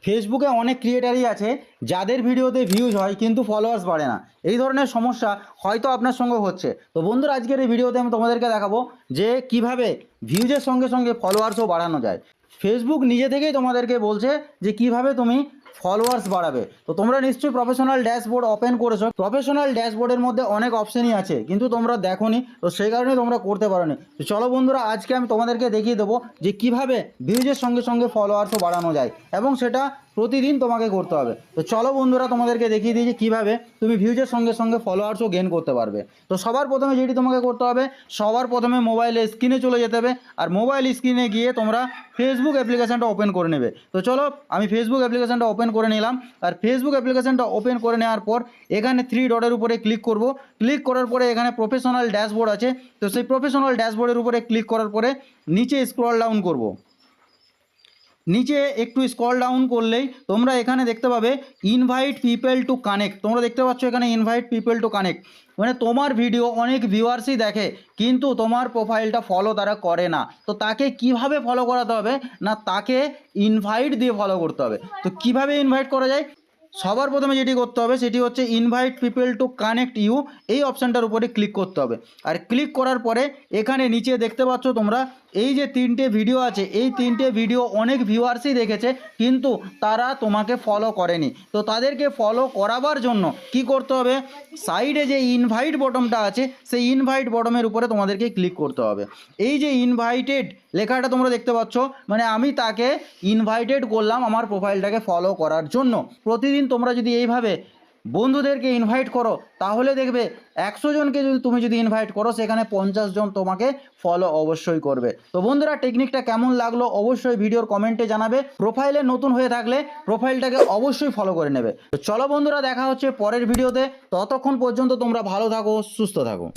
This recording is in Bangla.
ফেসবুকে অনেক ক্রিয়েটারই আছে যাদের ভিডিওতে ভিউজ হয় কিন্তু ফলোয়ার্স বাড়ে না। এই ধরনের সমস্যা হয়তো আপনার সঙ্গে হচ্ছে। তো বন্ধুরা, আজকের এই ভিডিওতে আমি তোমাদেরকে দেখাবো যে কিভাবে ভিউজের সঙ্গে সঙ্গে ফলোয়ার্সও বাড়ানো যায়। ফেসবুক নিজে থেকেই তোমাদেরকে বলছে যে কিভাবে তুমি ফলোয়ার্স বাড়াবে। তো তোমরা নিশ্চয়ই প্রফেশনাল ড্যাশবোর্ড ওপেন করেছো। প্রফেশনাল ড্যাশবোর্ডের মধ্যে অনেক অপশনই আছে কিন্তু তোমরা দেখোনি, তো সেই কারণে তোমরা করতে পারোনি। তো চলো বন্ধুরা, আজকে আমি তোমাদেরকে দেখিয়ে দেবো যে কিভাবে ভিউজের সঙ্গে সঙ্গে ফলোয়ার্সও বাড়ানো যায় এবং সেটা প্রতিদিন তোমাকে করতে হবে। তো চলো বন্ধুরা, তোমাদেরকে দেখিয়ে দিই যে কীভাবে তুমি ভিউজের সঙ্গে সঙ্গে ফলোয়ার্সও গেইন করতে পারবে। তো সবার প্রথমে যেটি তোমাকে করতে হবে, সবার প্রথমে মোবাইলের স্ক্রিনে চলে যেতে হবে। আর মোবাইল স্ক্রিনে গিয়ে তোমরা ফেসবুক অ্যাপ্লিকেশানটা ওপেন করে নেবে। তো চলো, আমি ফেসবুক অ্যাপ্লিকেশানটা ওপেন করে নিলাম। আর ফেসবুক অ্যাপ্লিকেশানটা ওপেন করে নেওয়ার পর এখানে 3 ডটের উপরে ক্লিক করব। ক্লিক করার পরে এখানে প্রফেশনাল ড্যাশবোর্ড আছে, তো সেই প্রফেশনাল ড্যাশবোর্ডের উপরে ক্লিক করার পরে নিচে স্ক্রল ডাউন করব। নিচে একটু স্ক্রল ডাউন করলেই তোমরা এখানে দেখতে পাবে ইনভাইট পিপল টু কানেক্ট। তোমরা দেখতে পাচ্ছ এখানে ইনভাইট পিপল টু কানেক্ট, মানে তোমার ভিডিও অনেক ভিউয়ার্সই দেখে কিন্তু তোমার প্রোফাইলটা ফলো তারা করে না। তো তাকে কিভাবে ফলো করাতে হবে না, তাকে ইনভাইট দিয়ে ফলো করতে হবে। তো কিভাবে ইনভাইট করা যায়, সবার প্রথমে যেটি করতে হবে সেটি হচ্ছে invite people to connect you, এই অপশানটার উপরে ক্লিক করতে হবে। আর ক্লিক করার পরে এখানে নিচে দেখতে পাচ্ছ তোমরা এই যে 3টে ভিডিও আছে, এই 3টে ভিডিও অনেক ভিউয়ার্সই দেখেছে কিন্তু তারা তোমাকে ফলো করেনি। তো তাদেরকে ফলো করাবার জন্য কি করতে হবে, সাইডে যে ইনভাইট বটমটা আছে সেই ইনভাইট বটমের উপরে তোমাদেরকে ক্লিক করতে হবে। এই যে ইনভাইটেড লেখাটা তোমরা দেখতে পাচ্ছ, মানে আমি তাকে ইনভাইটেড করলাম আমার প্রোফাইলটাকে ফলো করার জন্য। প্রতিদিন তোমরা যদি এইভাবে বন্ধুদেরকে ইনভাইট করো তাহলে দেখবে 100 জনকে তুমি যদি ইনভাইট করো সেখানে 50 জন তোমাকে ফলো অবশ্যই করবে। তো বন্ধুরা, টেকনিকটা কেমন লাগলো অবশ্যই ভিডিওর কমেন্টে জানাবে। প্রোফাইলে নতুন হয়ে থাকলে প্রোফাইলটাকে অবশ্যই ফলো করে নেবে। তো চলো বন্ধুরা, দেখা হচ্ছে পরের ভিডিওতে। ততক্ষণ পর্যন্ত তোমরা ভালো থাকো, সুস্থ থাকো।